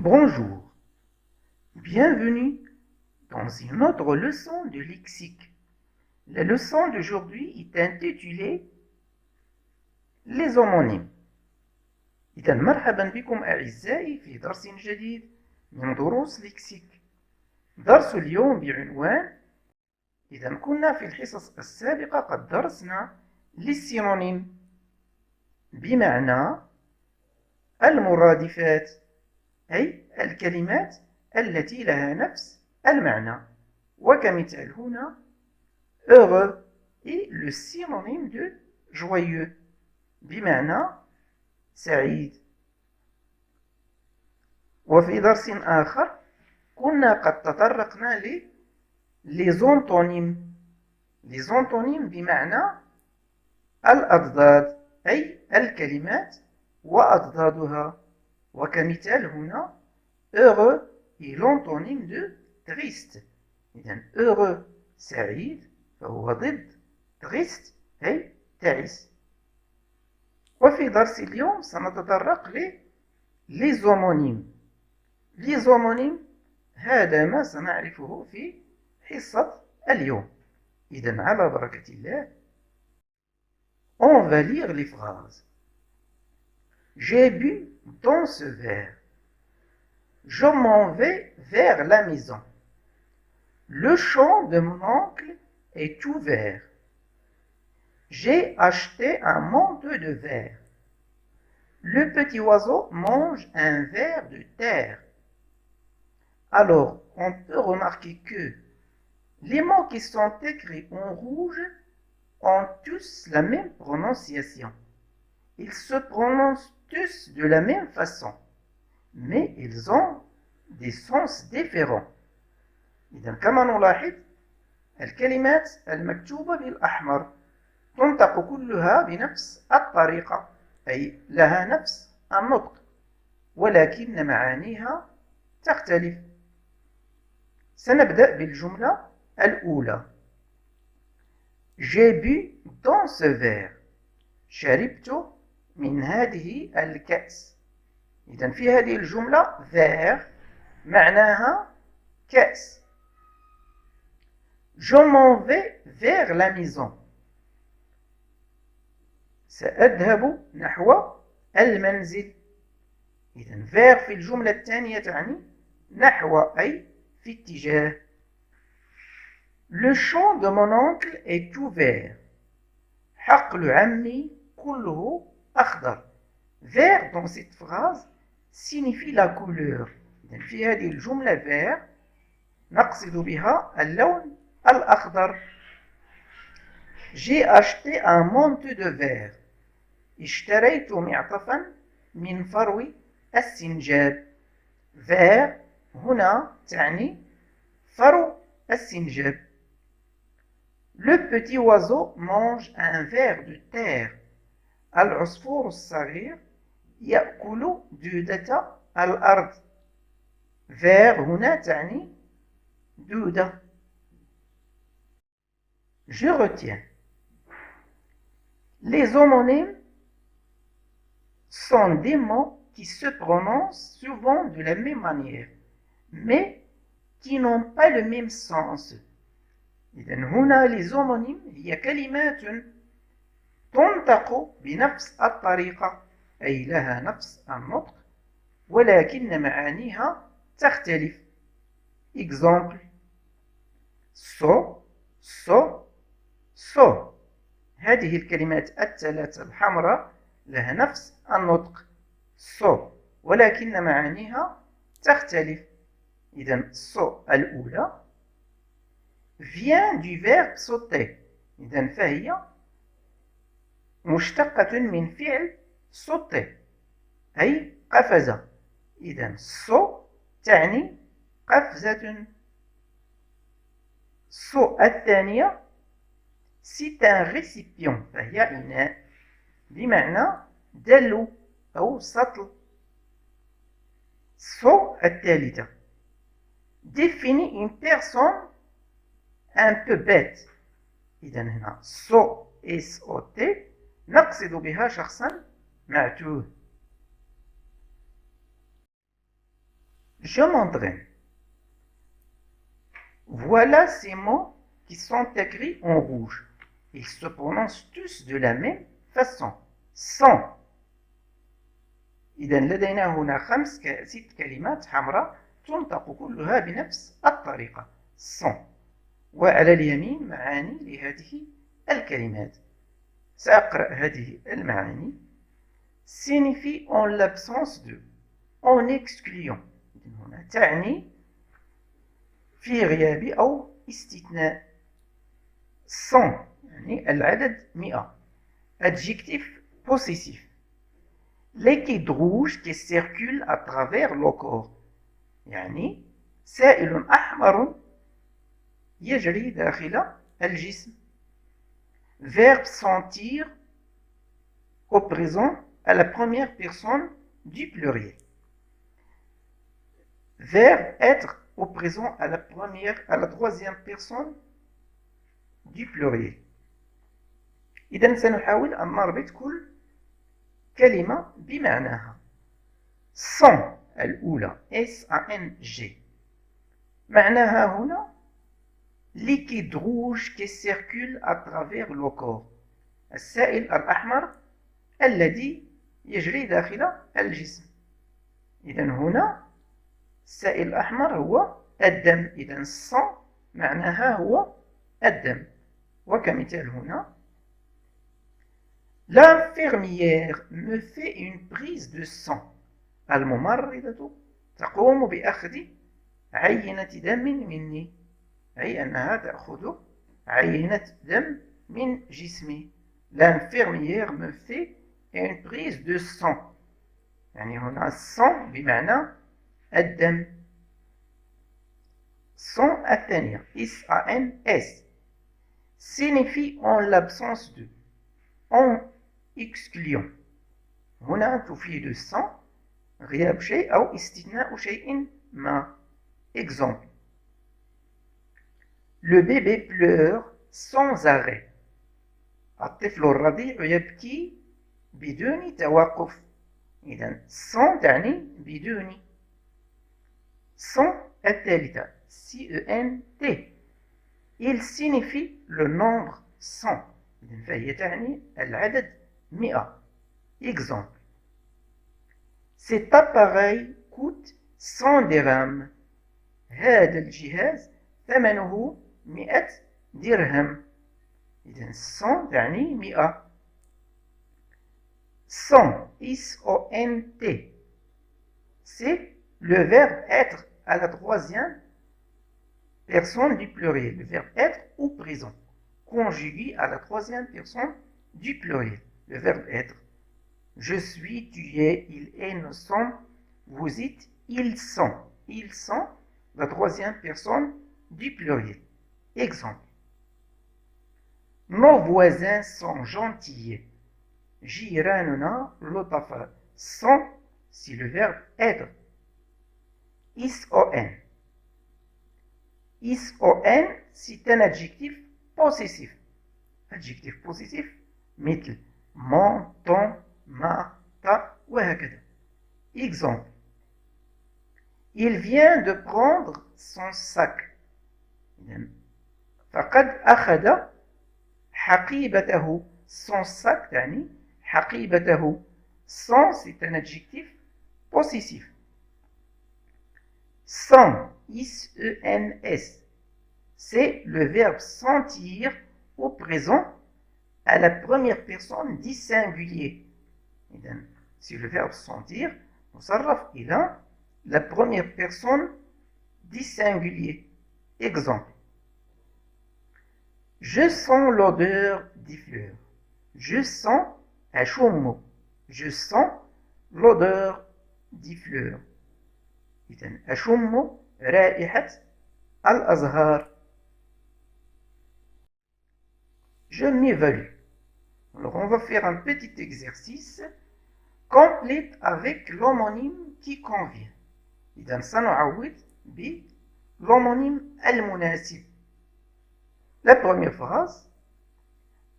Bonjour, bienvenue dans une autre leçon de lexique. La leçon d'aujourd'hui est intitulée Les homonymes. إذا مرحبا بكم أعزائي في درس جديد من دروس لكسيك. درس اليوم بعنوان إذا كنا في الحصص السابقة قد درسنا للسينونيم بمعنى المرادفات أي الكلمات التي لها نفس المعنى وكمثال هنا heureux est le synonyme de joyeux بمعنى سعيد. وفي درس آخر كنا قد تطرقنا لزونتونيم بمعنى الأضداد أي الكلمات وأضدادها وكمثال هنا heureux est l'antonyme de triste. إذن heureux سعيد فهو ضد triste أي تعس. وفي درس اليوم سنتطرق لزومونيم. لزومونيم هذا ما سنعرفه في حصة اليوم. إذن على بركة الله. On va lire les phrases. J'ai bu dans ce verre. Je m'en vais vers la maison. Le champ de mon oncle est ouvert. J'ai acheté un manteau de verre. Le petit oiseau mange un ver de terre. Alors, on peut remarquer que les mots qui sont écrits en rouge ont tous la même prononciation. Ils se prononcent tous de la même façon, mais ils ont des sens différents. إذا كما نلاحظ الكلمات المكتوبة بالأحمر تنطق كلها بنفس الطريقة أي لها نفس النطق ولكن معانيها تختلف. سنبدأ بالجملة الأولى. J'ai bu dans ce verre. شربت من هذه الكأس. إذن في هذه الجملة verre معناها كأس. Je m'en vais vers la maison. سأذهب نحو المنزل. إذن vers في الجملة الثانية تعني نحو أي في اتجاه. Le champ de mon oncle est ouvert. حقل عمي كله أخضر. Vert dans cette phrase signifie la couleur. في هذه الجملة vert نقصد بها اللون الأخضر. J'ai acheté un manteau de verre. اشتريت معطفا من فرو السنجاب. Vert هنا تعني فرو السنجاب. Le petit oiseau mange un ver de terre. العصفور الصغير يأكل دودة الأرض. Ver هنا تعني دودة. Je retiens. Les homonymes sont des mots qui se prononcent souvent de la même manière, mais qui n'ont pas le même sens. إذن هنا les homonymes هي كلمات تنطق بنفس الطريقة أي لها نفس النطق ولكن معانيها تختلف. Exemple so هذه الكلمات الثلاثة الحمراء لها نفس النطق so ولكن معانيها تختلف. إذن so الأولى vient du verbe sauter. إذن فهي مشتقة من فعل sauter أي قفز. إذن so تعني قفزة. so الثانية c'est un récipient فهي إناء بمعنى دلو أو سطل. so الثالثة définit une personne un peu bête. إذا هنا so SOT نقصد بها شخصا معتوه. Je m'entraîne. Voilà ces mots qui sont écrits en rouge. Ils se prononcent tous de la même façon. Sans. إذا لدينا هنا ست كلمات حمراء تنطق كلها بنفس الطريقة. sans. وعلى اليمين معاني لهذه الكلمات. سأقرأ هذه المعاني. signifie en l'absence de, en excluant. هنا تعني في غياب أو استثناء. sans يعني العدد 100. adjectif possessif. liquide rouge qui circule à travers le corps. يعني سائل أحمر يجري داخل الجسم. verbe sentir au présent à la première personne du pluriel. verbe être au présent à la troisième personne du pluriel. إذا سنحاول أن نربط كل كلمة بمعناها. sans الأولى S-A-N-G معناها هنا liquide rouge qui circule à travers le corps. السائل الأحمر الذي يجري داخل الجسم. إذا هنا السائل الأحمر هو الدم. إذا sang معناها هو الدم. وكمثال هنا l'infirmière me fait une prise de sang. الممرضة تقوم بأخذ عينة دم مني. أي أنها تأخذ عينة دم من جسمي. l'infirmière me fait une prise de sang. يعني هنا sang بمعنى الدم. sang الثانية S-A-N-S signifie en l'absence de, en excluant. هنا تفيد sans غياب شيء أو استثناء شيء ما. exemple. le bébé pleure sans arrêt. الطفل الرضيع يبكي بدون توقف. إذا sans تعني بدون. sans الثالثة C-E-N-T il signifie le nombre 100. فهي تعني العدد 100. exemple. cet appareil coûte 100 dirhams. هذا الجهاز ثمنه 100 درهم. إذن 100 تعني 100. sans S-O-N-T c'est le verbe être à la troisième personne du pluriel. Le verbe être au présent conjugué à la troisième personne du pluriel. Le verbe être. je suis, tu es, il est, nous sommes, vous êtes, ils sont. Ils sont la troisième personne du pluriel. exemple. nos voisins sont gentils. جيراننا لطفاء. sont c'est le verbe être. S-O-N. S-O-N c'est un adjectif possessif. adjectif possessif مثل mon, ton, ma, ta وهكذا. exemple. il vient de prendre son sac. فقد أخذ حقيبته. son sac يعني حقيبته. son c'est un adjectif possessif. sans S-E-N-S c'est le verbe sentir au présent à la première personne du singulier. c'est le verbe sentir مصرف إلى la première personne du singulier. exemple. je sens l'odeur des fleurs. je sens أشم. je sens l'odeur des fleurs. إذن أشم رائحة الأزهار. je m'évalue. Alors on va faire un petit exercice. complète avec l'homonyme qui convient. إذن سنعوض بالhomonyme المناسب. la première phrase.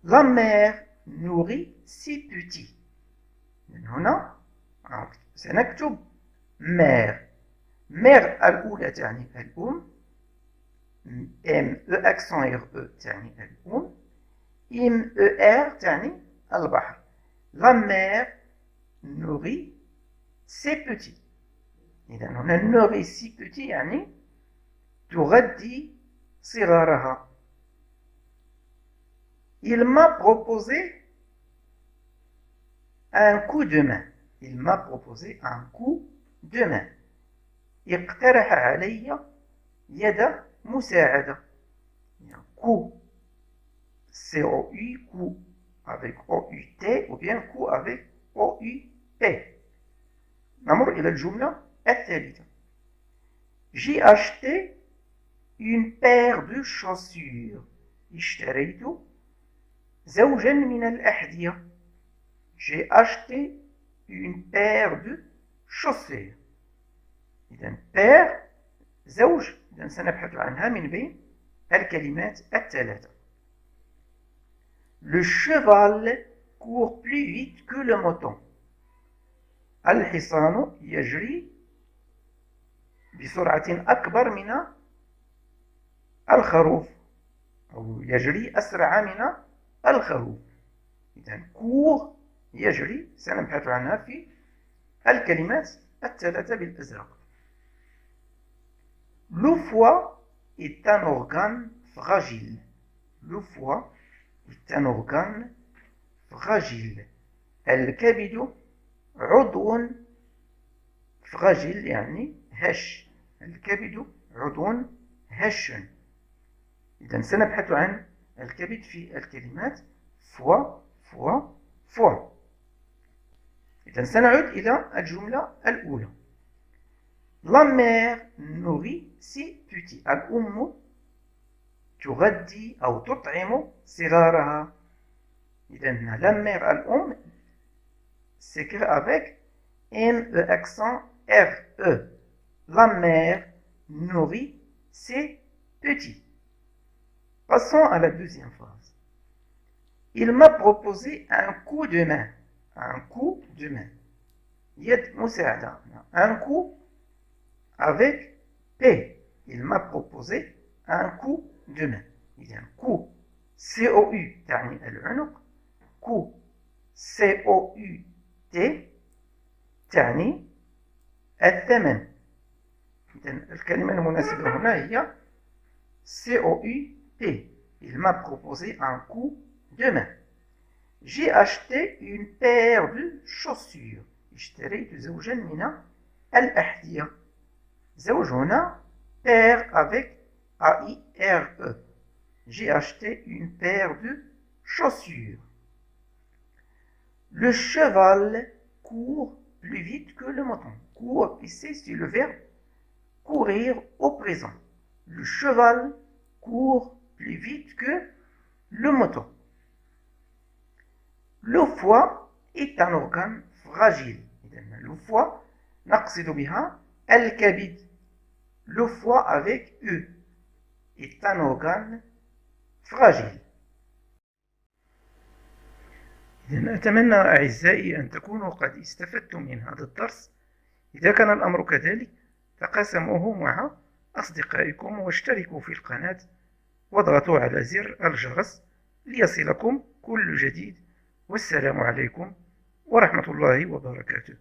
la mère nourrit ses petits. هنا سنكتب mère. مير الأولى تعني الأم، ام او اكسون ايغ او تعني الأم، ام او ار تعني البحر. لا مير نوري سي بوتي. إذا هنا نوري سي بوتي يعني تغذي صغارها. Il m'a proposé un coup de main. Il m'a proposé un coup de main. اقترح علي يد مساعدة. coup C-O-U, coup avec O-U-T ou bien coup avec O-U-P. نمر إلى الجملة الثالثة. J'ai acheté une paire de chaussures. اشتريت زوجا من الأحذية. J'ai acheté une paire de chaussures. إذن paire زوج. إذن سنبحث عنها من بين الكلمات الثلاثة. Le cheval court plus vite que le mouton. الحصان يجري بسرعة أكبر من الخروف، أو يجري أسرع من الخروف. إذن court يجري سنبحث عنها في الكلمات الثلاثة بالأزرق. Le foie est un organe fragile. Le foie est un organe fragile. الكبد عضو فراجيل يعني هش. الكبد عضو هش. إذا سنبحث عن الكبد في الكلمات فوا فوا فوا. إذا سنعود إلى الجملة الأولى. La mère nourrit ses petits. الأم تغذي أو تطعم صغارها. إذا la mère الأم s'écrit avec M-E accent R-E. La mère nourrit ses petits. Passons à la deuxième phrase. Il m'a proposé un coup de main. Un coup de main. يد مساعدة. Un coup avec P. Il m'a proposé un coup de main. Il y a un coup C-O-U تعني العنق. coup C-O-U-T تعني الثمن. إذا الكلمة المناسبة هنا هي C-O-U-T. Il m'a proposé un coup de main. J'ai acheté une paire de chaussures. اشتريت زوجا من الأحذية. زوج هنا paire avec A-I-R-E. J'ai acheté une paire de chaussures. Le cheval court plus vite que le mouton. Court, ici, c'est le verbe courir au présent. Le cheval court plus vite que le mouton. Le foie est un organe fragile. Le foie نقصد بها الكبد. Le foie avec U est un organe fragile. إذن أتمنى أعزائي أن تكونوا قد استفدتم من هذا الدرس. إذا كان الأمر كذلك تقاسموه مع أصدقائكم واشتركوا في القناة واضغطوا على زر الجرس ليصلكم كل جديد. والسلام عليكم ورحمة الله وبركاته.